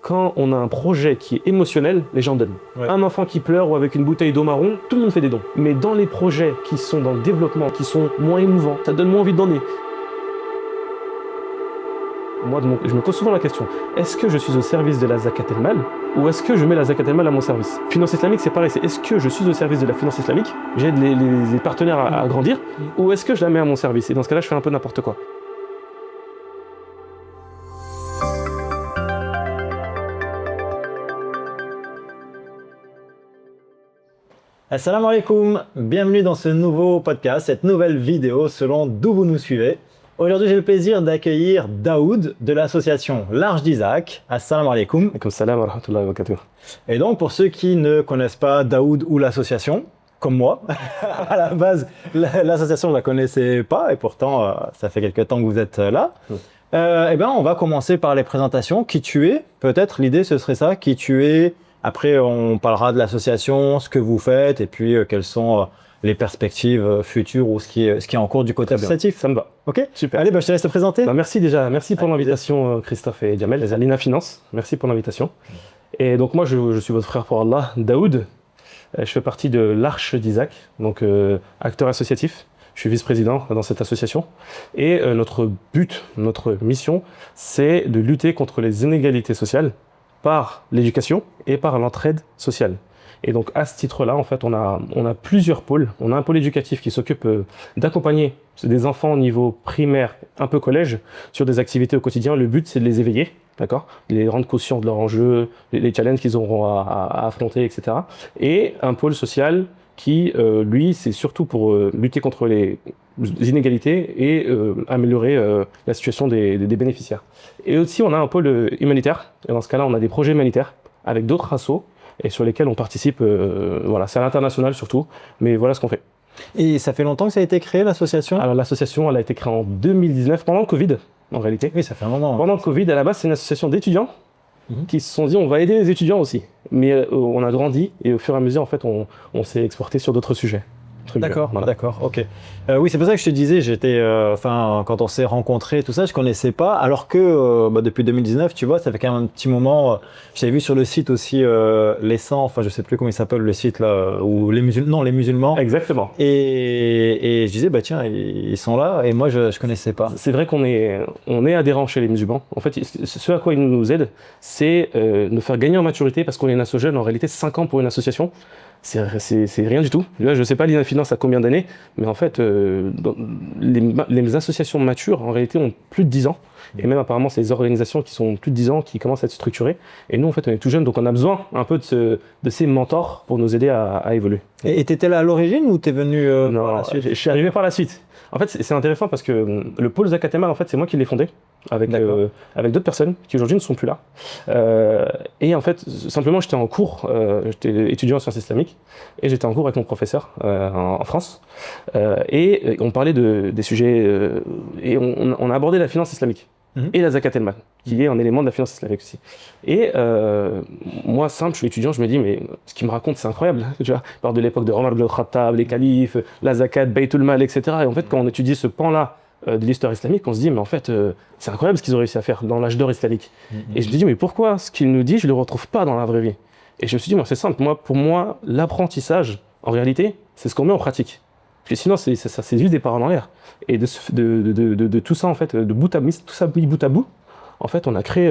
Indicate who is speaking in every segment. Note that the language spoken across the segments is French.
Speaker 1: quand on a un projet qui est émotionnel, les gens donnent.
Speaker 2: Ouais.
Speaker 1: Un enfant qui pleure ou avec une bouteille d'eau marron, tout le monde fait des dons. Mais dans les projets qui sont dans le développement, qui sont moins émouvants, ça donne moins envie de donner. Moi, je me pose souvent la question, est-ce que je suis au service de la zakat el-mal ou est-ce que je mets la zakat el-mal à mon service? Finance islamique, c'est pareil, c'est est-ce que je suis au service de la finance islamique, j'aide les partenaires à grandir, ou est-ce que je la mets à mon service? Et dans ce cas-là, je fais un peu n'importe quoi.
Speaker 2: Assalamu alaikum, bienvenue dans ce nouveau podcast, cette nouvelle vidéo selon d'où vous nous suivez. Aujourd'hui, j'ai le plaisir d'accueillir Daoud de l'association L'Arche d'Isaac. Assalamu alaikum.
Speaker 1: Alaikum salam wa rahmatullahi wa barakatuh.
Speaker 2: Et donc, pour ceux qui ne connaissent pas Daoud ou l'association, comme moi, à la base, l'association, je ne la connaissais pas et pourtant, ça fait quelques temps que vous êtes là. Eh bien, on va commencer par les présentations. Qui tu es? Peut-être l'idée, ce serait ça, qui tu es. Après, on parlera de l'association, ce que vous faites et puis quelles sont les perspectives futures ou ce qui est en cours du côté associatif.
Speaker 1: Ça me va.
Speaker 2: Ok,
Speaker 1: Super.
Speaker 2: Allez, je te laisse te présenter.
Speaker 1: Merci déjà, merci pour l'invitation Christophe et Jamel, les Alina Finance, merci pour l'invitation. Et donc moi je suis votre frère pour Allah, Daoud, je fais partie de l'Arche d'Isaac, donc acteur associatif, je suis vice-président dans cette association. Et notre but, notre mission, c'est de lutter contre les inégalités sociales par l'éducation et par l'entraide sociale. Et donc à ce titre-là, en fait, on a plusieurs pôles. On a un pôle éducatif qui s'occupe d'accompagner des enfants au niveau primaire, un peu collège, sur des activités au quotidien. Le but, c'est de les éveiller, d'accord, de les rendre conscients de leurs enjeux, les challenges qu'ils auront à affronter, etc. Et un pôle social qui, lui, c'est surtout pour lutter contre les inégalités et améliorer la situation des bénéficiaires. Et aussi, on a un pôle humanitaire. Et dans ce cas-là, on a des projets humanitaires avec d'autres assos et sur lesquels on participe, voilà, c'est à l'international surtout, mais voilà ce qu'on fait.
Speaker 2: Et ça fait longtemps que ça a été créé, l'association?
Speaker 1: Alors l'association, elle a été créée en 2019, pendant le Covid, en réalité.
Speaker 2: Oui, ça fait un moment.
Speaker 1: Pendant le Covid, à la base, c'est une association d'étudiants qui se sont dit, on va aider les étudiants aussi. Mais on a grandi et au fur et à mesure, en fait, on s'est exporté sur d'autres sujets.
Speaker 2: D'accord,
Speaker 1: voilà.
Speaker 2: D'accord, ok. Oui, c'est pour ça que je te disais, quand on s'est rencontrés, tout ça, je connaissais pas, alors que depuis 2019, tu vois, ça fait quand même un petit moment. J'avais vu sur le site aussi les 100, enfin je sais plus comment il s'appelle le site là, où les musulmans.
Speaker 1: Exactement.
Speaker 2: Et je disais, bah tiens, ils sont là, et moi je connaissais pas.
Speaker 1: C'est vrai qu'on est adhérent chez les musulmans. En fait, ce à quoi ils nous aident, c'est nous faire gagner en maturité, parce qu'on est une asso jeune, en réalité 5 ans pour une association. C'est rien du tout. Là, je ne sais pas l'Ina Finance à combien d'années, mais en fait, les associations matures, en réalité, ont plus de 10 ans. Et même apparemment, c'est les organisations qui sont plus de 10 ans qui commencent à être structurées. Et nous, en fait, on est tout jeunes, donc on a besoin un peu de ces mentors pour nous aider à évoluer.
Speaker 2: Et tu étais là à l'origine ou tu es venu
Speaker 1: Non, par la suite, je suis arrivé par la suite. En fait, c'est intéressant parce que le pôle zakat el-mal, en fait, c'est moi qui l'ai fondé avec d'autres personnes qui aujourd'hui ne sont plus là. Et en fait, simplement, j'étais en cours, j'étais étudiant en sciences islamiques et j'étais en cours avec mon professeur en France. Et on parlait des sujets et on a abordé la finance islamique et la zakat el-mal, qui est un élément de la finance islamique aussi. Et moi, simple, je suis étudiant, je me dis, mais ce qu'il me raconte, c'est incroyable. Tu vois, il parle de l'époque de Omar ibn al-Khattab, les califes, la zakat, Baytul Mal, etc. Et en fait, quand on étudie ce pan-là de l'histoire islamique, on se dit, mais en fait, c'est incroyable ce qu'ils ont réussi à faire dans l'âge d'or islamique. Et je me dis, mais pourquoi ce qu'il nous dit, je ne le retrouve pas dans la vraie vie? Et je me suis dit, c'est simple, pour moi, l'apprentissage, en réalité, c'est ce qu'on met en pratique. Parce que sinon, c'est juste des paroles en l'air. Et de tout ça, en fait, de bout à bout, en fait, on a créé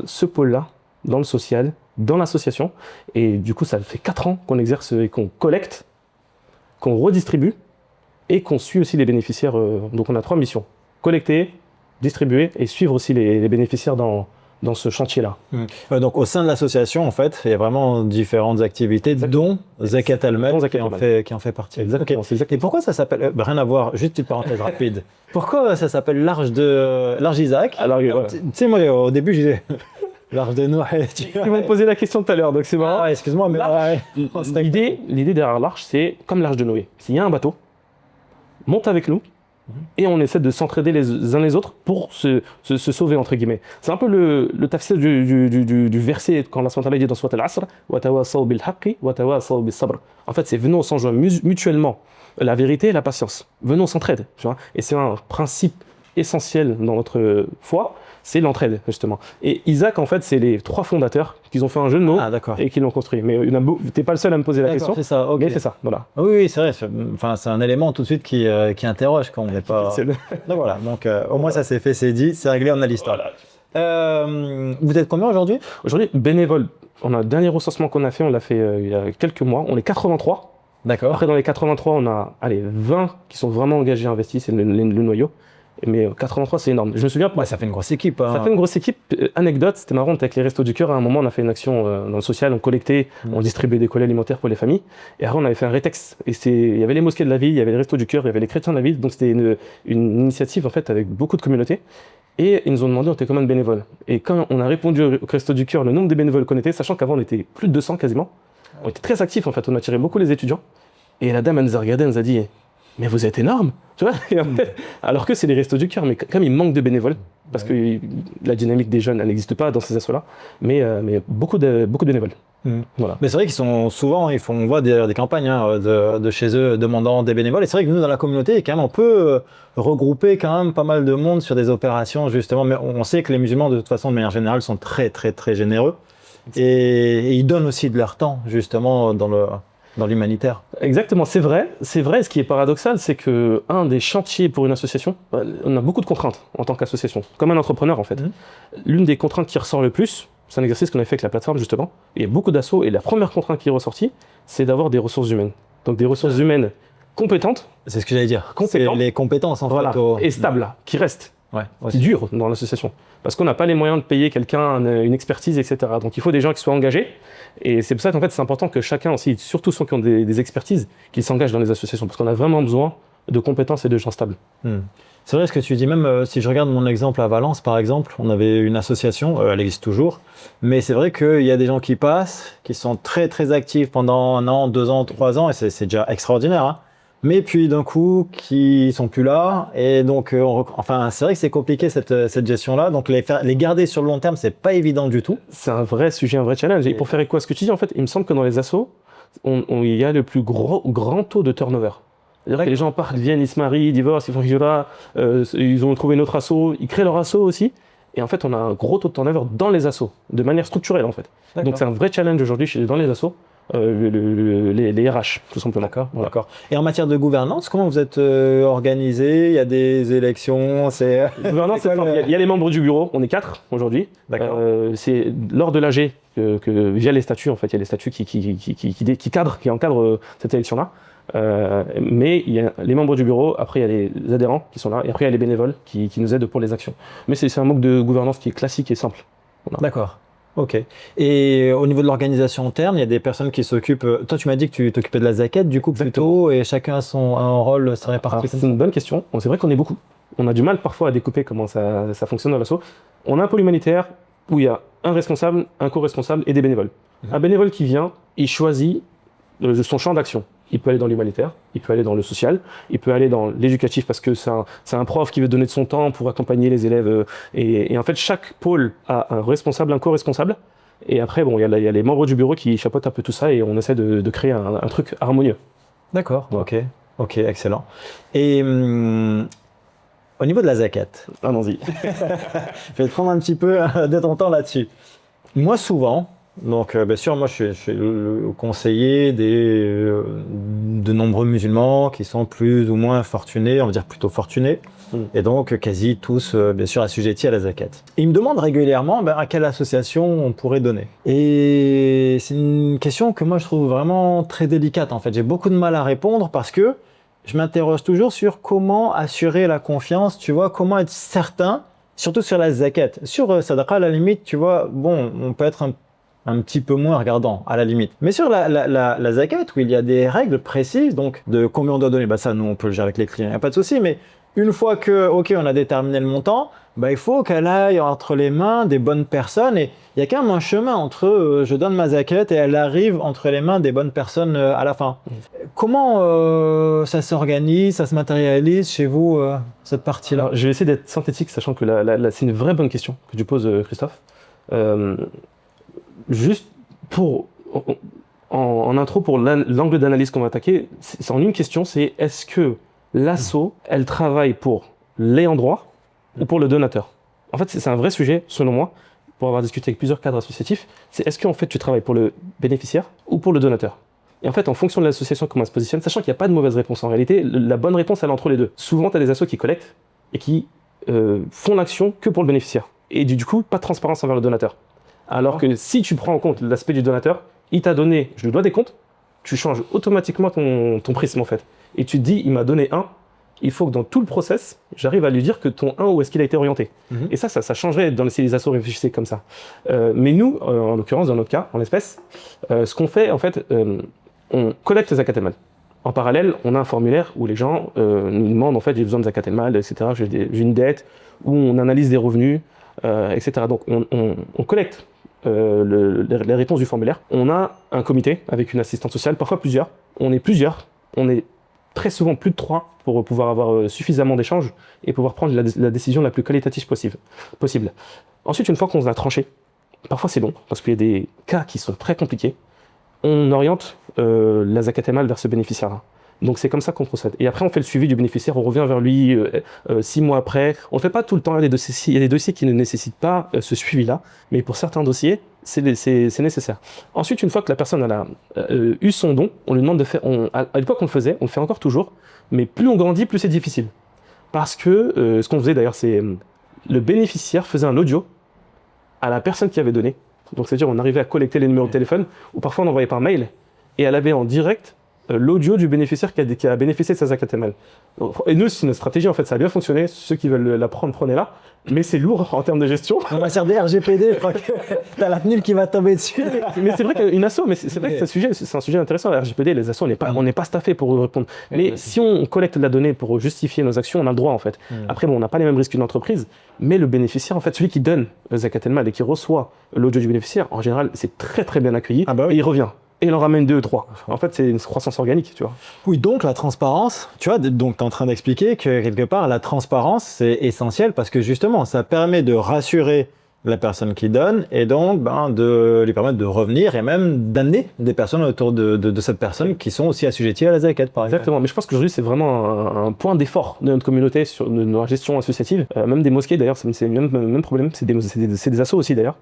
Speaker 1: ce pôle-là, dans le social, dans l'association. Et du coup, ça fait 4 ans qu'on exerce et qu'on collecte, qu'on redistribue et qu'on suit aussi les bénéficiaires. Donc, on a 3 missions. Collecter, distribuer et suivre aussi les bénéficiaires dans ce chantier-là.
Speaker 2: Donc au sein de l'association, en fait, il y a vraiment différentes activités, dont Zakat el-Mal qui en fait partie.
Speaker 1: Exactement.
Speaker 2: Okay. Et pourquoi ça s'appelle, rien à voir, juste une parenthèse rapide, pourquoi ça s'appelle l'Arche d'Isaac?
Speaker 1: Alors,
Speaker 2: tu sais, moi au début je disais l'Arche de Noé.
Speaker 1: Ils m'ont posé la question tout à l'heure, donc c'est marrant.
Speaker 2: Ah, excuse-moi, mais
Speaker 1: l'idée derrière l'Arche, c'est comme l'Arche de Noé. S'il y a un bateau, monte avec nous, et on essaie de s'entraider les uns les autres pour se sauver, entre guillemets. C'est un peu le tafsir du verset quand Allah SWT dit dans Surat al-Asr wa tawasaw bil haqqi wa tawasaw bis sabr. En fait, c'est venons s'enjoindre mutuellement la vérité et la patience. Venons s'entraide, tu vois. Et c'est un principe essentiel dans notre foi, c'est l'entraide, justement. Et Isaac, en fait, c'est les 3 fondateurs qui ont fait un jeu de mots et qui l'ont construit. Mais t'es pas le seul à me poser la question.
Speaker 2: C'est ça, ok.
Speaker 1: Mais c'est ça, voilà.
Speaker 2: Oui, c'est vrai. Enfin, c'est un élément tout de suite qui interroge quand on n'est pas. Donc voilà. Donc au moins ça c'est fait, c'est dit, c'est réglé, on a l'histoire. Voilà. Vous êtes combien aujourd'hui?
Speaker 1: Aujourd'hui, bénévole. On a le dernier recensement qu'on a fait, on l'a fait il y a quelques mois. On est 83.
Speaker 2: D'accord.
Speaker 1: Après, dans les 83, on a 20 qui sont vraiment engagés, investis, c'est le noyau. Mais 83, c'est énorme. Je me souviens.
Speaker 2: Ouais, ça fait une grosse équipe. Hein.
Speaker 1: Ça fait une grosse équipe. Anecdote, c'était marrant, avec les Restos du Cœur, à un moment, on a fait une action dans le social, on collectait, on distribuait des colis alimentaires pour les familles. Et après, on avait fait un rétexte. Et il y avait les mosquées de la ville, il y avait les Restos du Cœur, il y avait les chrétiens de la ville. Donc, c'était une initiative, en fait, avec beaucoup de communautés. Et ils nous ont demandé, on était combien de bénévoles. Et quand on a répondu au Restos du Cœur, le nombre de bénévoles qu'on était, sachant qu'avant, on était plus de 200 quasiment, on était très actifs, en fait, on attirait beaucoup les étudiants. Et la dame, elle nous a regardé, elle nous a dit, mais vous êtes énorme, tu vois. Alors que c'est les Restos du Cœur, mais comme il manque de bénévoles, parce que la dynamique des jeunes, elle n'existe pas dans ces assos-là, mais beaucoup de bénévoles.
Speaker 2: Voilà. Mais c'est vrai qu'ils sont souvent, on voit des campagnes de chez eux demandant des bénévoles. Et c'est vrai que nous, dans la communauté, quand même, on peut regrouper quand même pas mal de monde sur des opérations, justement. Mais on sait que les musulmans, de toute façon, de manière générale, sont très, très, très généreux. Et ils donnent aussi de leur temps, justement, dans l'humanitaire.
Speaker 1: Exactement, c'est vrai. C'est vrai. Ce qui est paradoxal, c'est que un des chantiers pour une association, on a beaucoup de contraintes en tant qu'association, comme un entrepreneur en fait. L'une des contraintes qui ressort le plus, c'est un exercice qu'on a fait avec la plateforme justement. Il y a beaucoup d'assauts et la première contrainte qui est ressortie, c'est d'avoir des ressources humaines. Donc des ressources humaines compétentes.
Speaker 2: C'est ce que j'allais dire. C'est les compétences en fait.
Speaker 1: Et stables, qui restent, qui durent dans l'association. Parce qu'on n'a pas les moyens de payer quelqu'un une expertise, etc. Donc il faut des gens qui soient engagés. Et c'est pour ça qu'en fait c'est important que chacun aussi, surtout ceux qui ont des expertises, qu'ils s'engagent dans les associations. Parce qu'on a vraiment besoin de compétences et de gens stables.
Speaker 2: C'est vrai ce que tu dis, même si je regarde mon exemple à Valence par exemple, on avait une association, elle existe toujours, mais c'est vrai qu'il y a des gens qui passent, qui sont très très actifs pendant 1 an, 2 ans, 3 ans, et c'est déjà extraordinaire, hein. Mais puis d'un coup, qui sont plus là, et donc enfin c'est vrai que c'est compliqué cette gestion-là, donc les garder sur le long terme, c'est pas évident du tout.
Speaker 1: C'est un vrai sujet, un vrai challenge. Et pour faire écho à ce que tu dis, en fait, il me semble que dans les assos, il y a le plus grand taux de turnover. C'est-à-dire que les gens partent, viennent, ils se marient, ils divorcent, ils font hijra, ils ont trouvé une autre asso, ils créent leur asso aussi. Et en fait, on a un gros taux de turnover dans les assos, de manière structurelle en fait. Donc c'est un vrai challenge aujourd'hui dans les assos, les RH, tout simplement.
Speaker 2: D'accord. Et en matière de gouvernance, comment vous êtes organisé? Il y a des élections,
Speaker 1: Gouvernance, il y a les membres du bureau, on est 4 aujourd'hui. C'est lors de l'AG que via les statuts, en fait, il y a les statuts qui encadrent cette élection-là. Mais il y a les membres du bureau, après il y a les adhérents qui sont là, et après il y a les bénévoles qui nous aident pour les actions. Mais c'est un mode de gouvernance qui est classique et simple.
Speaker 2: Voilà. D'accord. Ok. Et au niveau de l'organisation interne, il y a des personnes qui s'occupent. Toi, tu m'as dit que tu t'occupais de la zaquette, du coup, plutôt, et chacun a un rôle, c'est réparti.
Speaker 1: C'est une bonne question. C'est vrai qu'on est beaucoup. On a du mal parfois à découper comment ça fonctionne dans l'asso. On a un pôle humanitaire où il y a un responsable, un co-responsable et des bénévoles. Un bénévole qui vient, il choisit son champ d'action. Il peut aller dans l'humanitaire, il peut aller dans le social, il peut aller dans l'éducatif parce que c'est un prof qui veut donner de son temps pour accompagner les élèves. Et en fait, chaque pôle a un responsable, un co-responsable. Et après, il y a les membres du bureau qui chapeautent un peu tout ça et on essaie de créer un truc harmonieux.
Speaker 2: D'accord, voilà. Ok, excellent. Et au niveau de la zakat,
Speaker 1: allons-y.
Speaker 2: Je vais te prendre un petit peu de ton temps là-dessus. Moi, souvent, donc bien sûr, moi je suis le conseiller de nombreux musulmans qui sont plus ou moins fortunés, on va dire plutôt fortunés, et donc quasi tous bien sûr assujettis à la zakat. Ils me demandent régulièrement à quelle association on pourrait donner. Et c'est une question que moi je trouve vraiment très délicate en fait. J'ai beaucoup de mal à répondre parce que je m'interroge toujours sur comment assurer la confiance, tu vois, comment être certain, surtout sur la zakat. Sur sadaqa, à la limite, tu vois, bon, on peut être un petit peu moins regardant, à la limite. Mais sur la zakat, où il y a des règles précises, donc de combien on doit donner, ça, nous, on peut le gérer avec les clients, il n'y a pas de souci, mais une fois que, ok, on a déterminé le montant, il faut qu'elle aille entre les mains des bonnes personnes, et il y a quand même un chemin entre je donne ma zakat et elle arrive entre les mains des bonnes personnes à la fin. Comment ça s'organise, ça se matérialise chez vous, cette partie-là?
Speaker 1: Alors, je vais essayer d'être synthétique, sachant que c'est une vraie bonne question que tu poses, Christophe. Juste en intro, pour l'angle d'analyse qu'on va attaquer, c'est en une question, c'est est-ce que l'asso, elle travaille pour l'ayant droit ou pour le donateur. En fait, c'est un vrai sujet, selon moi, pour avoir discuté avec plusieurs cadres associatifs, c'est est-ce qu'en fait tu travailles pour le bénéficiaire ou pour le donateur? Et en fait, en fonction de l'association, comment elle se positionne, sachant qu'il n'y a pas de mauvaise réponse en réalité, la bonne réponse, elle est entre les deux. Souvent, tu as des assos qui collectent et qui font l'action que pour le bénéficiaire. Et du coup, pas de transparence envers le donateur. Alors que si tu prends en compte l'aspect du donateur, il t'a donné, je lui dois des comptes, tu changes automatiquement ton prisme en fait. Et tu te dis, il m'a donné 1, il faut que dans tout le process, j'arrive à lui dire que ton 1, où est-ce qu'il a été orienté. Et ça changerait dans si les assos réfléchissaient comme ça. Mais nous, en l'occurrence, dans notre cas, en l'espèce, ce qu'on fait, en fait, on collecte les zakat el-mal. En parallèle, on a un formulaire où les gens nous demandent, en fait, j'ai besoin de zakat el-mal, etc., j'ai une dette, où on analyse des revenus, etc. Donc, on collecte les réponses du formulaire. On a un comité avec une assistante sociale, parfois plusieurs. On est très souvent plus de 3 pour pouvoir avoir suffisamment d'échanges et pouvoir prendre la décision la plus qualitative possible. Ensuite, une fois qu'on a tranché, parfois c'est long, parce qu'il y a des cas qui sont très compliqués, on oriente la zakat el-mal vers ce bénéficiaire-là. Donc c'est comme ça qu'on procède. Et après on fait le suivi du bénéficiaire, on revient vers lui 6 mois après. On ne fait pas tout le temps, il y a des dossiers qui ne nécessitent pas ce suivi-là, mais pour certains dossiers, c'est nécessaire. Ensuite, une fois que la personne a eu son don, on lui demande de faire, à l'époque on le faisait, on le fait encore toujours, mais plus on grandit, plus c'est difficile. Parce que ce qu'on faisait d'ailleurs, c'est le bénéficiaire faisait un audio à la personne qui avait donné. Donc c'est-à-dire on arrivait à collecter les numéros de téléphone, ou parfois on envoyait par mail, et elle avait en direct l'audio du bénéficiaire qui a bénéficié de sa zakat el-mal. Et nous, c'est notre stratégie, en fait, ça a bien fonctionné. Ceux qui veulent la prendre, prenez-la. Mais c'est lourd en termes de gestion.
Speaker 2: On va servir RGPD, je crois que t'as la PNUL qui va tomber dessus.
Speaker 1: Mais c'est vrai qu'une asso, mais c'est vrai que c'est un sujet intéressant. La RGPD, les assos, on n'est pas staffé pour répondre. Mais si on collecte de la donnée pour justifier nos actions, on a le droit, en fait. Après, bon, on n'a pas les mêmes risques qu'une entreprise, mais le bénéficiaire, en fait, celui qui donne le zakat el-mal et qui reçoit l'audio du bénéficiaire, en général, c'est très très bien accueilli.
Speaker 2: Ah bah oui.
Speaker 1: Et il revient. Et il en ramène 2 ou 3. En fait, c'est une croissance organique, tu vois.
Speaker 2: Oui, donc la transparence, tu vois, donc tu es en train d'expliquer que quelque part, la transparence, c'est essentiel parce que justement, ça permet de rassurer la personne qui donne et donc de lui permettre de revenir et même d'amener des personnes autour de cette personne qui sont aussi assujetties à la zakat, par exemple.
Speaker 1: Exactement, mais je pense qu'aujourd'hui, c'est vraiment un point d'effort de notre communauté sur de notre gestion associative. Même des mosquées, d'ailleurs, c'est le même problème. C'est des assos aussi, d'ailleurs.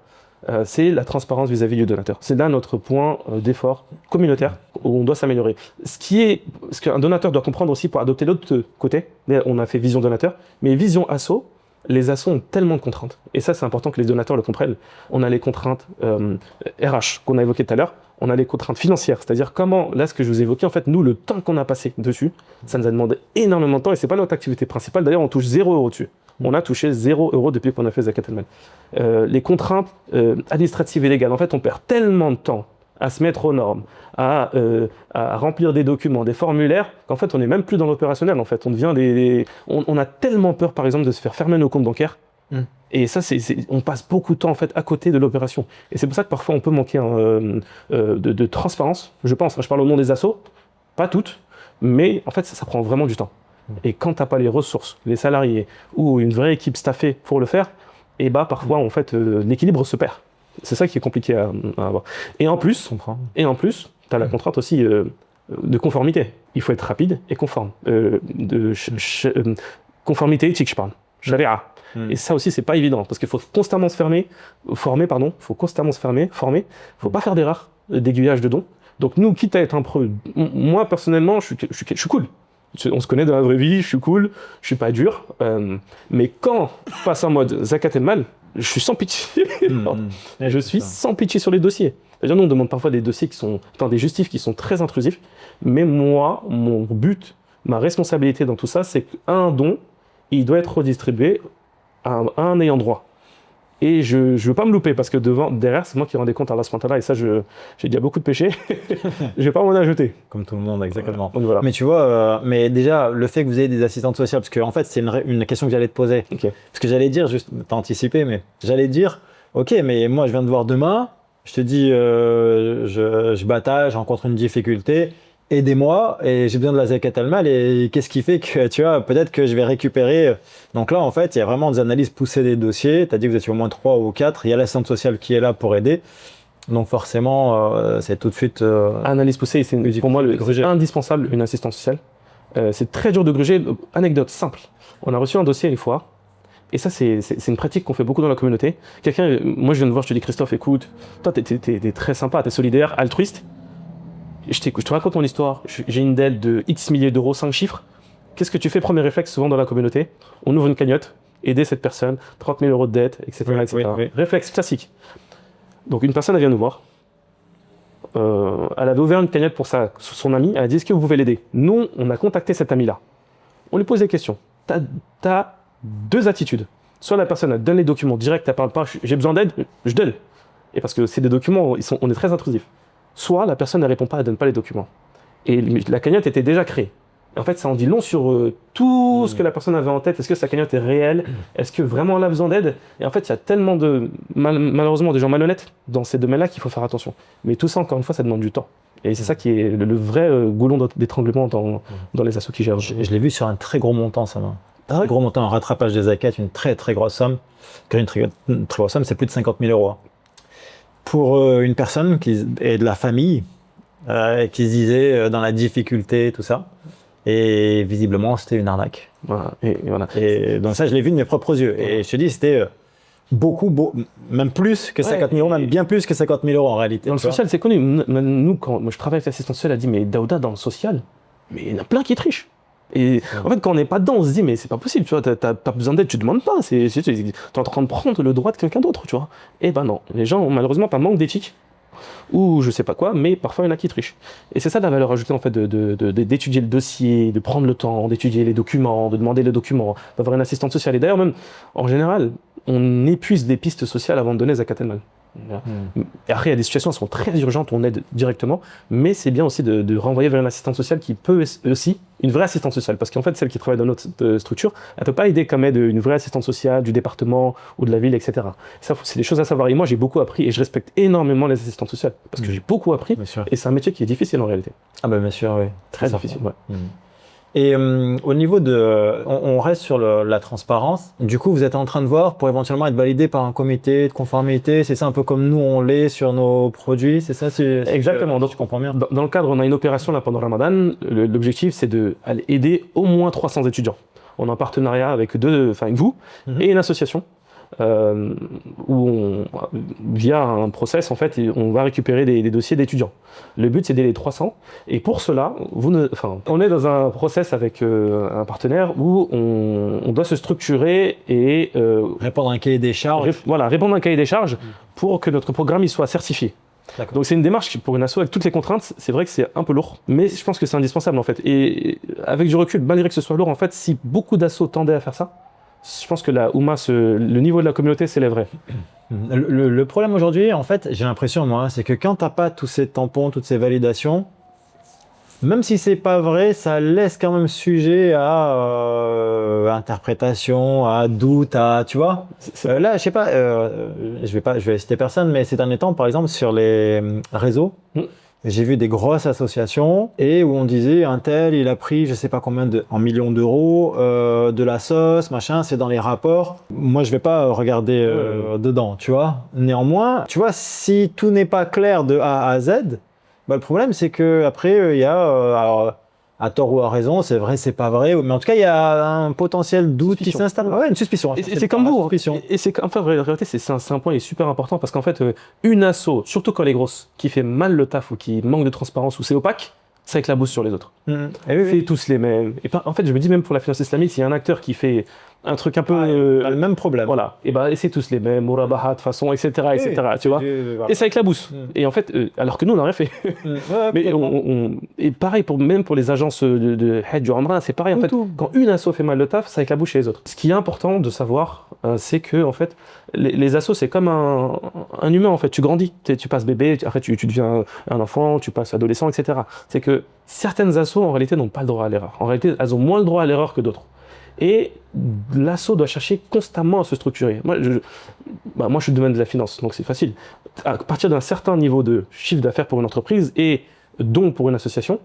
Speaker 1: C'est la transparence vis-à-vis du donateur. C'est là notre point d'effort communautaire où on doit s'améliorer. Ce qu'un donateur doit comprendre aussi pour adopter l'autre côté, on a fait vision donateur, mais vision asso, les assos ont tellement de contraintes. Et ça, c'est important que les donateurs le comprennent. On a les contraintes RH qu'on a évoquées tout à l'heure, on a les contraintes financières, c'est-à-dire comment, là, ce que je vous évoquais, en fait, nous, le temps qu'on a passé dessus, ça nous a demandé énormément de temps et c'est pas notre activité principale. D'ailleurs, on touche 0 € dessus. On a touché 0 € depuis qu'on a fait zakat el-mal. Les contraintes administratives et légales, en fait, on perd tellement de temps à se mettre aux normes, à remplir des documents, des formulaires, qu'en fait, on n'est même plus dans l'opérationnel. En fait, on devient on a tellement peur, par exemple, de se faire fermer nos comptes bancaires. Et ça, on passe beaucoup de temps, en fait, à côté de l'opération. Et c'est pour ça que parfois, on peut manquer de transparence, je pense. Je parle au nom des assos, pas toutes, mais en fait, ça prend vraiment du temps. Et quand tu n'as pas les ressources, les salariés ou une vraie équipe staffée pour le faire, et parfois en fait l'équilibre se perd. C'est ça qui est compliqué à avoir. Et en plus, tu as la contrainte aussi de conformité. Il faut être rapide et conforme. Conformité éthique, je parle. Sharia. Et ça aussi, c'est pas évident parce qu'il faut constamment se former. Il faut faut pas faire d'erreur d'aiguillage de dons. Donc nous, quitte à être un pro, moi personnellement, je suis cool. On se connaît dans la vraie vie, je suis cool, je suis pas dur. Mais quand je passe en mode zakat el-mal, je suis sans pitié. Je suis sans pitié sur les dossiers. C'est-à-dire, nous, on demande parfois des dossiers des justifs qui sont très intrusifs. Mais moi, mon but, ma responsabilité dans tout ça, c'est qu'un don, il doit être redistribué à un ayant droit. Et je ne veux pas me louper parce que derrière, c'est moi qui rends des comptes à Allah subhanahu wa ta'ala et ça, j'ai déjà beaucoup de péchés. Je vais pas m'en ajouter.
Speaker 2: Comme tout le monde, exactement.
Speaker 1: Donc, voilà.
Speaker 2: Mais tu vois, mais déjà, le fait que vous ayez des assistantes sociales, parce que en fait, c'est une question que j'allais te poser.
Speaker 1: Okay.
Speaker 2: Parce que j'allais dire, juste, t'as anticipé, mais j'allais dire, ok, mais moi, je viens de voir demain, je te dis, je bataille, je rencontre une difficulté, aidez-moi, et j'ai besoin de la zakat el-mal, et qu'est-ce qui fait que, tu vois, peut-être que je vais récupérer. Donc là, en fait, il y a vraiment des analyses poussées des dossiers. Tu as dit que vous étiez au moins 3 ou 4. Il y a l'assistante sociale qui est là pour aider. Donc forcément, c'est tout de suite...
Speaker 1: Analyse poussée, c'est pour moi indispensable, une assistance sociale. C'est très dur de gruger. Anecdote simple. On a reçu un dossier une fois, Et ça, c'est une pratique qu'on fait beaucoup dans la communauté. Moi je viens de voir, je te dis Christophe, écoute, toi t'es très sympa, t'es solidaire, altruiste. Je te raconte mon histoire, j'ai une dette de X milliers d'euros, 5 chiffres. Qu'est-ce que tu fais, premier réflexe souvent dans la communauté? On ouvre une cagnotte, aider cette personne, 30 000 euros de dette, etc.
Speaker 2: Oui,
Speaker 1: etc.
Speaker 2: oui.
Speaker 1: Réflexe classique. Donc une personne, elle vient nous voir. Elle avait ouvert une cagnotte pour son ami, elle a dit est-ce que vous pouvez l'aider? Nous, on a contacté cet ami-là. On lui pose des questions. T'as deux attitudes. Soit la personne elle donne les documents direct, elle parle pas, j'ai besoin d'aide, je donne. Et parce que c'est des documents, on est très intrusifs. Soit la personne ne répond pas, elle donne pas les documents. Et la cagnotte était déjà créée. En fait, ça en dit long sur tout ce que la personne avait en tête. Est-ce que sa cagnotte est réelle? Est-ce que vraiment elle a besoin d'aide? Et en fait, il y a tellement malheureusement de gens malhonnêtes dans ces domaines-là qu'il faut faire attention. Mais tout ça, encore une fois, ça demande du temps. Et c'est ça qui est le vrai goulon d'étranglement dans les assos qui gèrent.
Speaker 2: Je l'ai vu sur un très gros montant, ça. Un très gros montant, un rattrapage des zakat, une très très grosse somme. Une très grosse somme, c'est plus de 50 000 euros. Pour une personne qui est de la famille, qui se disait dans la difficulté, tout ça. Et visiblement, c'était une arnaque.
Speaker 1: Voilà.
Speaker 2: Et donc ça, je l'ai vu de mes propres yeux. Et je te dis, c'était même plus que 50 000 euros, même bien plus que 50 000 euros en réalité.
Speaker 1: Dans le social, c'est connu. Nous, quand moi, je travaille avec l'assistance sociale, elle a dit, mais Daouda, dans le social, mais il y en a plein qui trichent. Et en fait, quand on n'est pas dedans, on se dit, mais c'est pas possible, tu vois, t'as pas besoin d'aide, tu demandes pas. T'es en train de prendre le droit de quelqu'un d'autre, tu vois. Et ben non, les gens ont malheureusement pas manque d'éthique. Ou je sais pas quoi, mais parfois il y en a qui trichent. Et c'est ça la valeur ajoutée en fait d'étudier le dossier, de prendre le temps, d'étudier les documents, de demander les documents, d'avoir une assistante sociale. Et d'ailleurs même, en général, on épuise des pistes sociales avant de donner zakat al-mal. Et après, il y a des situations qui sont très urgentes, on aide directement, mais c'est bien aussi de renvoyer vers une assistante sociale qui peut aussi, une vraie assistante sociale, parce qu'en fait, celle qui travaille dans notre structure, elle ne peut pas aider comme aide une vraie assistante sociale du département ou de la ville, etc. Ça, c'est des choses à savoir. Et moi, j'ai beaucoup appris et je respecte énormément les assistantes sociales, parce que j'ai beaucoup appris, et c'est un métier qui est difficile en réalité.
Speaker 2: Ah ben bien sûr, oui.
Speaker 1: Très difficile, ouais.
Speaker 2: Et au niveau de... On reste sur la transparence. Du coup, vous êtes en train de voir pour éventuellement être validé par un comité de conformité. C'est ça un peu comme nous, on l'est sur nos produits. C'est ça
Speaker 1: Exactement. Donc,
Speaker 2: tu comprends bien.
Speaker 1: Dans le cadre, on a une opération là pendant Ramadan. L'objectif, c'est d'aller aider au moins 300 étudiants. On est en partenariat avec vous et une association. Où via un process en fait, on va récupérer des dossiers d'étudiants. Le but c'est d'aider les 300 et pour cela, on est dans un process avec un partenaire où on doit se structurer et
Speaker 2: répondre à un cahier des charges.
Speaker 1: Répondre à un cahier des charges pour que notre programme il soit certifié. Donc c'est une démarche pour une asso avec toutes les contraintes, c'est vrai que c'est un peu lourd, mais je pense que c'est indispensable en fait. Et avec du recul, malgré que ce soit lourd, en fait, si beaucoup d'assos tendaient à faire ça, je pense que la Oumma, le niveau de la communauté s'élèverait.
Speaker 2: Le problème aujourd'hui, en fait, j'ai l'impression, moi, c'est que quand t'as pas tous ces tampons, toutes ces validations, même si c'est pas vrai, ça laisse quand même sujet à interprétation, à doute, tu vois. Là, je sais pas, je vais citer personne, mais ces derniers temps, par exemple, sur les réseaux, j'ai vu des grosses associations et où on disait un tel, il a pris je sais pas combien en millions d'euros de la sauce, machin, c'est dans les rapports. Moi, je vais pas regarder dedans, tu vois. Néanmoins, tu vois, si tout n'est pas clair de A à Z, le problème c'est que après il y a alors, à tort ou à raison, c'est vrai, c'est pas vrai, mais en tout cas il y a un potentiel doute qui s'installe. Ouais, une suspicion.
Speaker 1: Et c'est comme vous. Et c'est enfin, en réalité, c'est un point qui est super important parce qu'en fait, une asso, surtout quand elle est grosse, qui fait mal le taf ou qui manque de transparence ou c'est opaque, ça éclabousse sur les autres. C'est tous les mêmes. Et en fait, je me dis même pour la finance islamique, s'il y a un acteur qui fait un truc un peu
Speaker 2: le même problème.
Speaker 1: Voilà. Et c'est tous les mêmes, murabahat, façon, etc., tu vois. Et ça éclabousse. Et en fait, alors que nous, on n'a rien fait. Mais et pareil même pour les agences de Hajj du Umrah, c'est pareil en fait. Quand une asso fait mal le taf, ça éclabousse chez les autres. Ce qui est important de savoir, c'est que en fait, les assos, c'est comme un humain en fait. Tu grandis, tu passes bébé, après tu deviens un enfant, tu passes adolescent, etc. C'est que certaines assos en réalité n'ont pas le droit à l'erreur. En réalité, elles ont moins le droit à l'erreur que d'autres. Et l'asso doit chercher constamment à se structurer. Moi, je suis du domaine de la finance, donc c'est facile. À partir d'un certain niveau de chiffre d'affaires pour une entreprise et donc pour une association,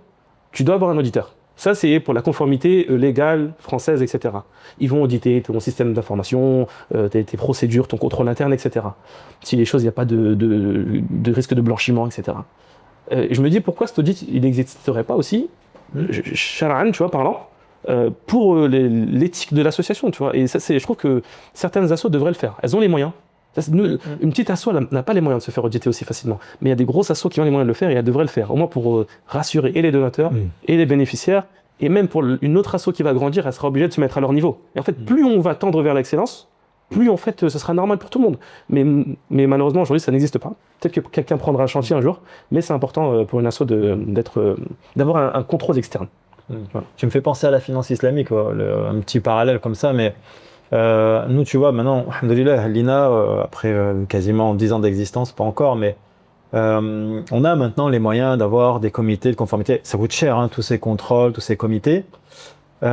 Speaker 1: tu dois avoir un auditeur. Ça, c'est pour la conformité légale, française, etc. Ils vont auditer ton système d'information, tes procédures, ton contrôle interne, etc. Si les choses, il n'y a pas de risque de blanchiment, etc. Et je me dis, pourquoi cet audit, il n'existerait pas aussi, Shar'an, tu vois, parlant, pour l'éthique de l'association, tu vois. Et ça, je trouve que certaines assos devraient le faire. Elles ont les moyens. Une petite asso n'a pas les moyens de se faire auditer aussi facilement. Mais il y a des grosses assos qui ont les moyens de le faire et elles devraient le faire. Au moins pour rassurer et les donateurs et les bénéficiaires. Et même pour une autre asso qui va grandir, elle sera obligée de se mettre à leur niveau. Et en fait, plus on va tendre vers l'excellence, plus en fait, ce sera normal pour tout le monde. Mais malheureusement, aujourd'hui, ça n'existe pas. Peut-être que quelqu'un prendra un chantier un jour, mais c'est important pour une asso d'avoir un contrôle externe.
Speaker 2: Voilà. Tu me fais penser à la finance islamique, un petit parallèle comme ça, mais nous, tu vois, maintenant, alhamdoulilah, l'INA, après quasiment 10 ans d'existence, pas encore, mais on a maintenant les moyens d'avoir des comités de conformité. Ça coûte cher, hein, tous ces contrôles, tous ces comités. Et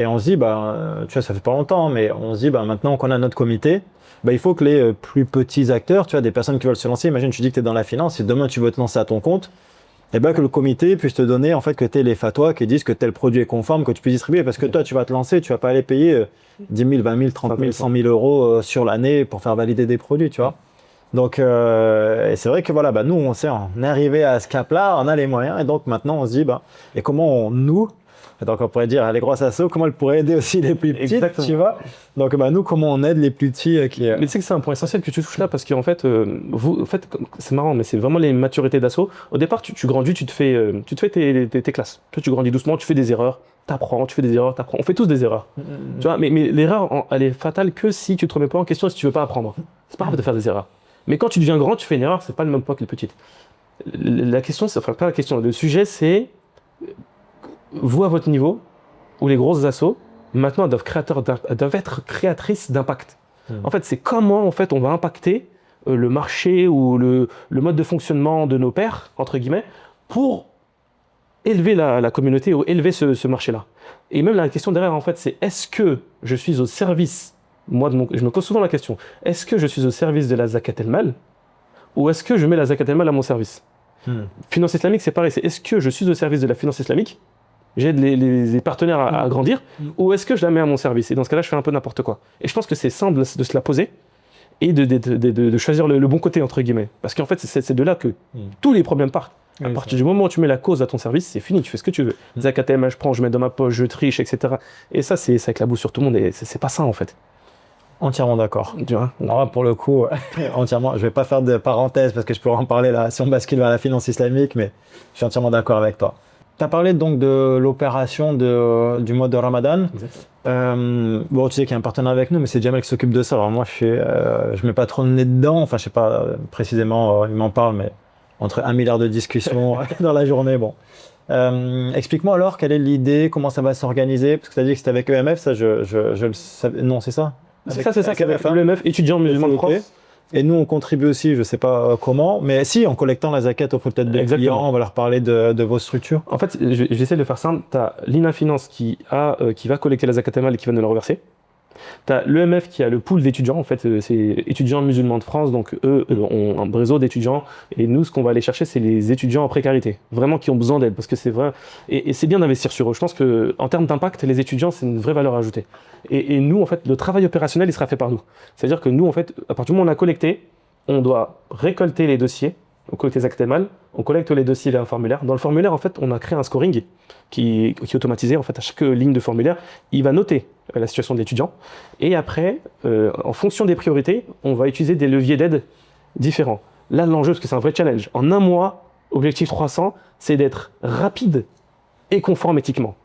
Speaker 2: on se dit, tu vois, ça fait pas longtemps, mais on se dit, maintenant qu'on a notre comité, il faut que les plus petits acteurs, tu vois, des personnes qui veulent se lancer, imagine, tu dis que tu es dans la finance, et demain tu veux te lancer à ton compte, et que le comité puisse te donner, en fait, que tu aies les fatwas qui disent que tel produit est conforme, que tu puisses distribuer, parce que toi, tu vas te lancer, tu vas pas aller payer 10 000, 20 000, 30 000, 100 000 euros sur l'année pour faire valider des produits, tu vois. Donc, et c'est vrai que voilà, nous, on est arrivé à ce cap-là, on a les moyens, et donc maintenant, on se dit, et comment donc on pourrait dire, les grosses assos, comment elles pourraient aider aussi les plus petites, exactement. Tu vois. Donc nous, comment on aide les plus petits qui...
Speaker 1: Mais tu sais que c'est un point essentiel que tu touches là, parce qu'en fait, c'est marrant, mais c'est vraiment les maturités d'assaut. Au départ, tu grandis, tu te fais tes classes. Toi, tu grandis doucement, tu fais des erreurs, t'apprends, tu fais des erreurs, t'apprends. On fait tous des erreurs. Tu vois, mais l'erreur, elle est fatale que si tu te remets pas en question et si tu veux pas apprendre. C'est pas grave de faire des erreurs. Mais quand tu deviens grand, tu fais une erreur, c'est pas le même poids que les petites. La question, pas la question, le sujet, c'est... Vous, à votre niveau, ou les grosses assos, maintenant, doivent être créatrices d'impact. En fait, c'est comment en fait, on va impacter le marché ou le mode de fonctionnement de nos pairs, entre guillemets, pour élever la communauté ou élever ce marché-là. Et même la question derrière, en fait, c'est est-ce que je suis au service, je me pose souvent la question, est-ce que je suis au service de la zakat el-mal ou est-ce que je mets la zakat el-mal à mon service Finance islamique, c'est pareil, c'est est-ce que je suis au service de la finance islamique, j'aide les partenaires à grandir, ou est-ce que je la mets à mon service? Et dans ce cas-là, je fais un peu n'importe quoi. Et je pense que c'est simple de se la poser et de choisir le bon côté, entre guillemets. Parce qu'en fait, c'est de là que tous les problèmes partent. À partir du moment où tu mets la cause à ton service, c'est fini, tu fais ce que tu veux. Zakat el-mal, je prends, je mets dans ma poche, je triche, etc. Et ça, ça éclabousse sur tout le monde et c'est pas ça, en fait.
Speaker 2: Entièrement d'accord.
Speaker 1: Tu vois,
Speaker 2: alors pour le coup, entièrement. Je vais pas faire de parenthèse parce que je pourrais en parler là si on bascule vers la finance islamique, mais je suis entièrement d'accord avec toi. Tu as parlé donc de l'opération du mois de Ramadan. Tu sais qu'il y a un partenaire avec nous, mais c'est Jamel qui s'occupe de ça. Alors moi, je mets pas trop le nez dedans. Enfin, je sais pas précisément, il m'en parle, mais entre 1 milliard de discussions dans la journée, bon. Explique-moi alors, quelle est l'idée, comment ça va s'organiser? Parce que tu as dit que c'était avec EMF, ça, je le savais. Non, c'est ça?
Speaker 1: C'est ça, c'est avec l'EMF, étudiants musulmans de France.
Speaker 2: Et nous, on contribue aussi, je ne sais pas comment, mais si, en collectant la zakat auprès peut-être des clients, on va leur parler de vos structures.
Speaker 1: En fait, j'essaie de faire simple. Tu as l'INA Finance qui va collecter la zakat el-mal et qui va nous la reverser. Tu as l'EMF qui a le pool d'étudiants, en fait, c'est étudiants musulmans de France, donc eux ont un réseau d'étudiants, et nous, ce qu'on va aller chercher, c'est les étudiants en précarité, vraiment qui ont besoin d'aide, parce que c'est vrai, et c'est bien d'investir sur eux. Je pense qu'en termes d'impact, les étudiants, c'est une vraie valeur ajoutée. Et nous, en fait, le travail opérationnel, il sera fait par nous. C'est-à-dire que nous, en fait, à partir du moment où on a collecté, on doit récolter les dossiers, on collecte les zakat el-mal, on collecte les dossiers et un formulaire. Dans le formulaire, en fait, on a créé un scoring qui est automatisé. En fait, à chaque ligne de formulaire, il va noter la situation de l'étudiant. Et après, en fonction des priorités, on va utiliser des leviers d'aide différents. Là, l'enjeu, parce que c'est un vrai challenge, en un mois, objectif 300, c'est d'être rapide et conforme éthiquement.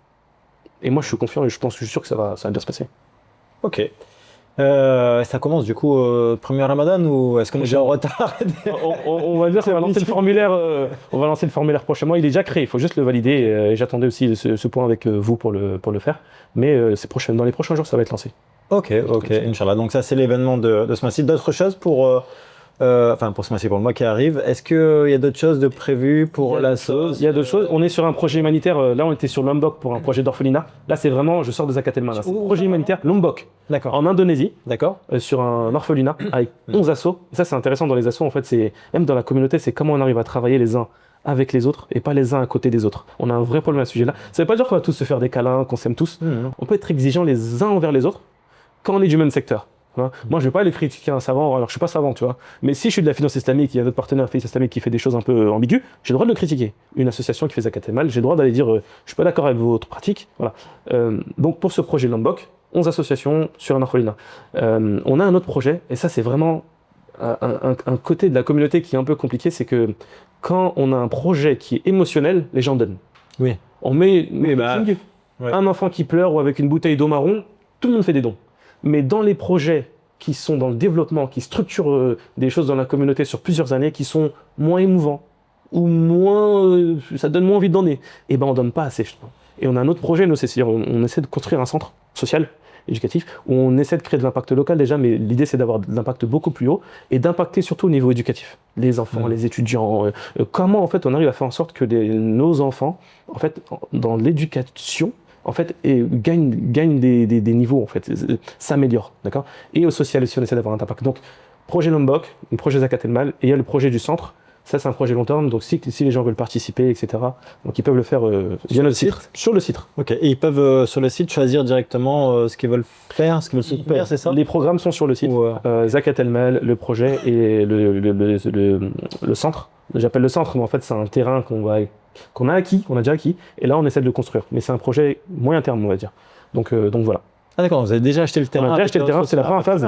Speaker 1: Et moi, je suis confiant et je suis sûr que ça va bien se passer.
Speaker 2: Ok. Ça commence du coup premier Ramadan ou est-ce qu'on est déjà en retard?
Speaker 1: on va dire qu'on va lancer le formulaire. On va lancer le formulaire prochainement. Il est déjà créé. Il faut juste le valider. Et j'attendais aussi ce point avec vous pour le faire. Mais c'est dans les prochains jours, ça va être lancé.
Speaker 2: Ok, Inch'Allah. Donc ça, c'est l'événement de ce mois-ci. D'autres choses pour ce mois-ci, pour le mois qui arrive. Est-ce qu'il y a d'autres choses de prévues pour la sauce?
Speaker 1: Il y a d'autres choses. On est sur un projet humanitaire. Là, on était sur Lombok pour un projet d'orphelinat. Là, c'est vraiment, je sors de zakat el-mal. C'est un projet humanitaire Lombok.
Speaker 2: D'accord.
Speaker 1: En Indonésie.
Speaker 2: D'accord.
Speaker 1: Sur un orphelinat avec 11 assos. Et ça, c'est intéressant dans les assos. En fait, c'est même dans la communauté, c'est comment on arrive à travailler les uns avec les autres et pas les uns à côté des autres. On a un vrai problème à ce sujet-là. Ça veut pas dire qu'on va tous se faire des câlins, qu'on s'aime tous. On peut être exigeants les uns envers les autres quand on est du même secteur. Hein. Moi, je vais pas aller critiquer un savant, alors je suis pas savant, tu vois. Mais si je suis de la finance islamique, il y a d'autres partenaires de la finance islamique qui fait des choses un peu ambiguës, j'ai le droit de le critiquer. Une association qui fait zakat al-mal, j'ai le droit d'aller dire je suis pas d'accord avec votre pratique. Voilà. Donc pour ce projet Lombok, 11 associations sur un orphelinat. On a un autre projet, et ça c'est vraiment un côté de la communauté qui est un peu compliqué, c'est que quand on a un projet qui est émotionnel, les gens donnent.
Speaker 2: Oui.
Speaker 1: On met
Speaker 2: ouais.
Speaker 1: un enfant qui pleure ou avec une bouteille d'eau marron, tout le monde fait des dons. Mais dans les projets qui sont dans le développement, qui structurent des choses dans la communauté sur plusieurs années, qui sont moins émouvants, ou moins, ça donne moins envie de donner, et ben on donne pas assez. Et on a un autre projet, nous, c'est-à-dire on essaie de construire un centre social, éducatif, où on essaie de créer de l'impact local déjà, mais l'idée c'est d'avoir de l'impact beaucoup plus haut, et d'impacter surtout au niveau éducatif. Les enfants, les étudiants, comment en fait on arrive à faire en sorte que nos enfants, en fait, dans l'éducation, en fait, gagnent des niveaux, en fait, s'améliorent, d'accord. Et au social aussi, on essaie d'avoir un impact. Donc, projet Lombok, projet Zakat el-Mal, et il y a le projet du centre. Ça, c'est un projet long terme, donc si les gens veulent participer, etc., donc ils peuvent le faire via notre site, sur le site.
Speaker 2: Ok, et ils peuvent sur le site choisir directement ce qu'ils veulent faire, ce qu'ils veulent soutenir, c'est ça?
Speaker 1: Les programmes sont sur le site, Zakat el-Mal, le projet et le centre. J'appelle le centre, mais en fait, c'est un terrain qu'on a déjà acquis, et là, on essaie de le construire. Mais c'est un projet moyen terme, on va dire. Donc voilà.
Speaker 2: Ah d'accord, vous avez déjà acheté le terrain.
Speaker 1: On a déjà acheté le terrain, c'est la première phase.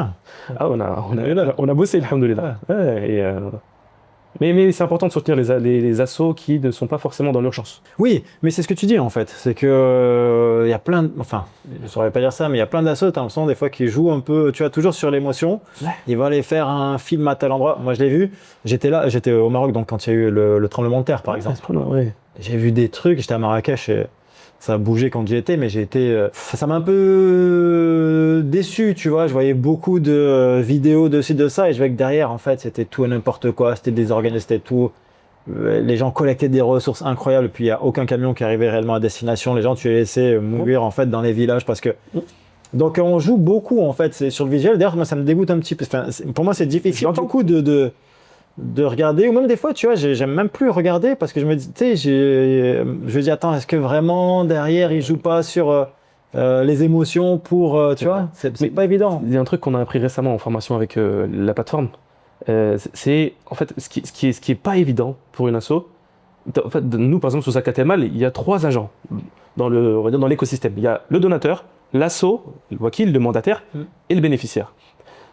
Speaker 1: Ah, on a bossé, alhamdoulilah. Ouais, mais c'est important de soutenir les assos qui ne sont pas forcément dans l'urgence.
Speaker 2: Oui, mais c'est ce que tu dis en fait. C'est que il y a plein de... Enfin, je ne saurais pas dire ça, mais il y a plein d'assos, tu as l'impression des fois qui jouent un peu, tu vois, toujours sur l'émotion. Ouais. Ils vont aller faire un film à tel endroit. Moi, je l'ai vu. J'étais au Maroc, donc quand il y a eu le tremblement de terre, par exemple.
Speaker 1: Ouais.
Speaker 2: J'ai vu des trucs, j'étais à Marrakech et ça a bougé quand j'y étais, mais ça m'a un peu déçu, tu vois. Je voyais beaucoup de vidéos de ci, de ça, et je voyais que derrière, en fait, c'était tout et n'importe quoi, c'était désorganisé, c'était tout. Les gens collectaient des ressources incroyables, et puis il n'y a aucun camion qui arrivait réellement à destination. Les gens, tu les laissais mourir, en fait, dans les villages, parce que... Donc, on joue beaucoup, en fait, c'est sur le visuel. D'ailleurs, moi, ça me dégoûte un petit peu. Enfin, pour moi, c'est difficile beaucoup de regarder, ou même des fois, tu vois, j'aime même plus regarder parce que je me dis, tu sais, je me dis, attends, est-ce que vraiment derrière, ils jouent pas sur les émotions pour, tu vois, c'est pas évident.
Speaker 1: Il y a un truc qu'on a appris récemment en formation avec la plateforme, c'est en fait ce qui est pas évident pour une asso. En fait, nous, par exemple, sur Zakat el-Mal, il y a 3 agents on va dire dans l'écosystème. Il y a le donateur, l'asso, le wakil, le mandataire et le bénéficiaire.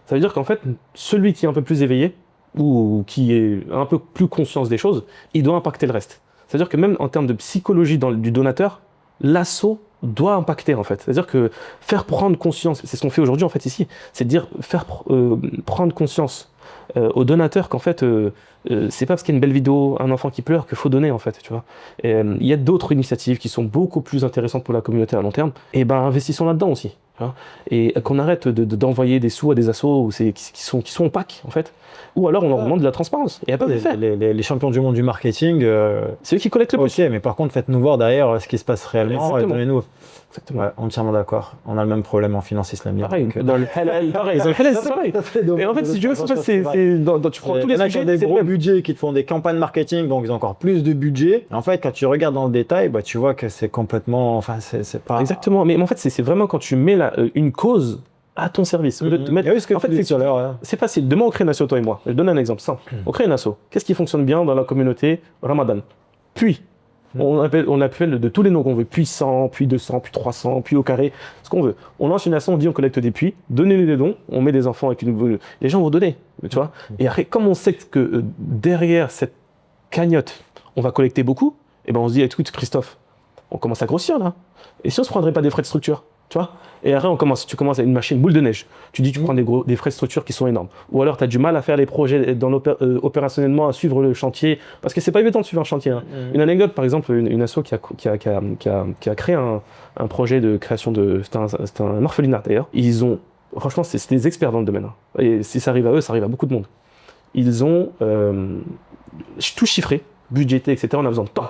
Speaker 1: Ça veut dire qu'en fait, celui qui est un peu plus éveillé, ou qui est un peu plus conscience des choses, il doit impacter le reste. C'est-à-dire que même en termes de psychologie du donateur, l'asso doit impacter en fait. C'est-à-dire que faire prendre conscience, c'est ce qu'on fait aujourd'hui en fait ici, c'est de dire faire prendre conscience au donateur qu'en fait c'est pas parce qu'il y a une belle vidéo, un enfant qui pleure qu'il faut donner en fait, tu vois. Il y a d'autres initiatives qui sont beaucoup plus intéressantes pour la communauté à long terme, et ben investissons là-dedans aussi. Hein, et qu'on arrête d'envoyer des sous à des assos qui sont opaques en fait, ou alors on leur demande de la transparence. Et pas
Speaker 2: les champions du monde du marketing,
Speaker 1: c'est eux qui collectent le plus.
Speaker 2: Ok, mais par contre faites-nous voir derrière ce qui se passe réellement et donnez-nous.
Speaker 1: Exactement.
Speaker 2: Ouais, entièrement d'accord. On a le même problème en finance islamique.
Speaker 1: Pareil, dans le halal, pareil. Dans le halal, c'est pareil. Mais en fait, si tu veux, tu prends tous les sujets.
Speaker 2: Il y a des gros budgets qui te font des campagnes marketing, donc ils ont encore plus de budget. En fait, quand tu regardes dans le détail, bah, tu vois que c'est complètement... Enfin, c'est pas...
Speaker 1: Exactement. Mais en fait, c'est vraiment quand tu mets une cause à ton service.
Speaker 2: En fait,
Speaker 1: c'est facile. Demain, on crée une asso, toi et moi. Je donne un exemple simple. On crée une asso. Qu'est-ce qui fonctionne bien dans la communauté Ramadan? Puis, on appelle de tous les noms qu'on veut. Puis 100, puis 200, puis 300, puis au carré, ce qu'on veut. On lance une asso, on dit on collecte des puits, donnez-les des dons, on met des enfants avec les gens vont donner, tu vois. Et après, comme on sait que derrière cette cagnotte, on va collecter beaucoup, et ben on se dit, écoute Christophe, on commence à grossir là. Et si on se prendrait pas des frais de structure, tu vois? Et après, tu commences à une machine boule de neige. Tu dis, tu prends des frais de structure qui sont énormes. Ou alors, tu as du mal à faire les projets opérationnellement, à suivre le chantier. Parce que c'est pas évident de suivre un chantier. Hein. Une anecdote, par exemple, une asso qui a créé un projet de création c'était un orphelinat d'ailleurs. Franchement, c'est des experts dans le domaine. Hein. Et si ça arrive à eux, ça arrive à beaucoup de monde. Ils ont tout chiffré, budgété, etc. On a besoin de temps.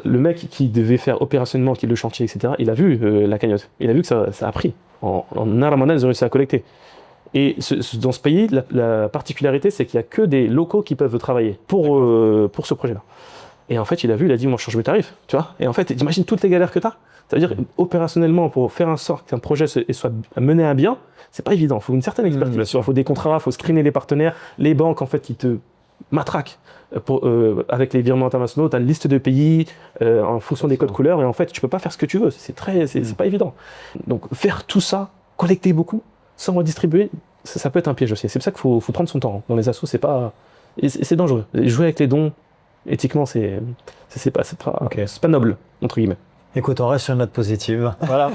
Speaker 1: Le mec qui devait faire opérationnellement le chantier, etc., il a vu la cagnotte. Il a vu que ça a pris. En un ramadan, ils ont réussi à collecter. Et dans ce pays, la particularité, c'est qu'il n'y a que des locaux qui peuvent travailler pour ce projet-là. Et en fait, il a vu, il a dit, moi, je change mes tarifs, tu vois. Et en fait, t'imagines toutes les galères que tu as. C'est-à-dire, opérationnellement, pour faire en sorte qu'un projet soit mené à bien, c'est pas évident. Il faut une certaine expertise. Il faut des contrats, il faut screener les partenaires, les banques, en fait, qui te matraquent avec les virements internationaux. Tu as une liste de pays en fonction des codes couleurs, et en fait, tu peux pas faire ce que tu veux. C'est pas évident. Donc, faire tout ça, collecter beaucoup, sans redistribuer, ça peut être un piège aussi. C'est pour ça qu'il faut prendre son temps. Dans les assos, c'est dangereux. Jouer avec les dons, éthiquement, c'est pas noble, entre guillemets.
Speaker 2: Écoute, on reste sur une note positive. Voilà.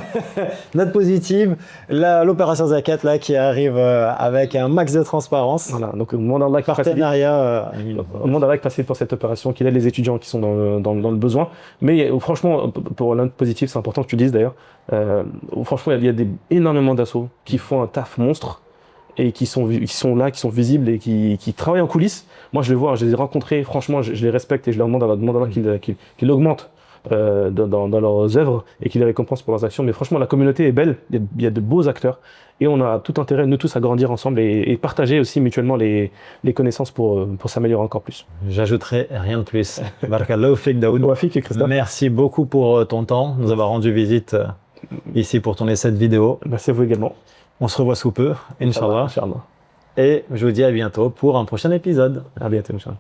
Speaker 2: Note positive, l'opération Zakat là, qui arrive avec un max de transparence.
Speaker 1: Voilà, donc au moment d'Allah
Speaker 2: partenariat.
Speaker 1: Au moment d'Allah passer pour cette opération, qu'il aide les étudiants qui sont dans le besoin. Mais franchement, pour la note positive, c'est important que tu dises d'ailleurs, franchement, il y a énormément d'assauts qui font un taf monstre et qui sont là, qui sont visibles et qui travaillent en coulisses. Moi, je les vois, je les ai rencontrés, franchement, je les respecte et je leur demande à Allah qu'il augmente dans leurs œuvres et qu'ils les récompensent pour leurs actions. Mais franchement, la communauté est belle, il y a de beaux acteurs et on a tout intérêt, nous tous, à grandir ensemble et partager aussi mutuellement les connaissances pour s'améliorer encore plus.
Speaker 2: J'ajouterai rien de plus. Barakallahu fik, Daoud. Merci beaucoup pour ton temps, nous avoir rendu visite ici pour tourner cette vidéo.
Speaker 1: Merci à vous également.
Speaker 2: On se revoit sous peu, Inch'Allah. Et je vous dis à bientôt pour un prochain épisode.
Speaker 1: À bientôt, Inch'Allah.